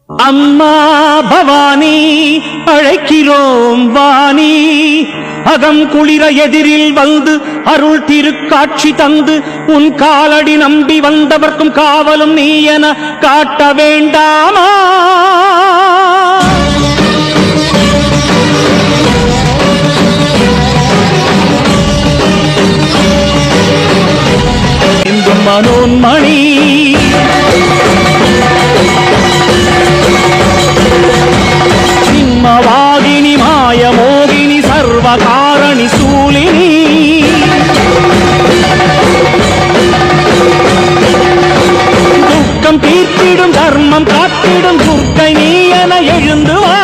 அம்மா பவானி அழைக்கிறோம் வாணி, அகம் குளிர எதிரில் வந்து அருள் திருக்காட்சி தந்து உன் காலடி நம்பி வந்தவர்க்கும் காவலும் நீ என காட்ட வேண்டாமா? இந்த மனோன்மணி சிம்மவாகினி மாயமோகினி சர்வகாரணி சூலினி, துக்கம் தீர்த்திடும் தர்மம் காத்திடும் துர்க்கை நீ என எழுந்து வா.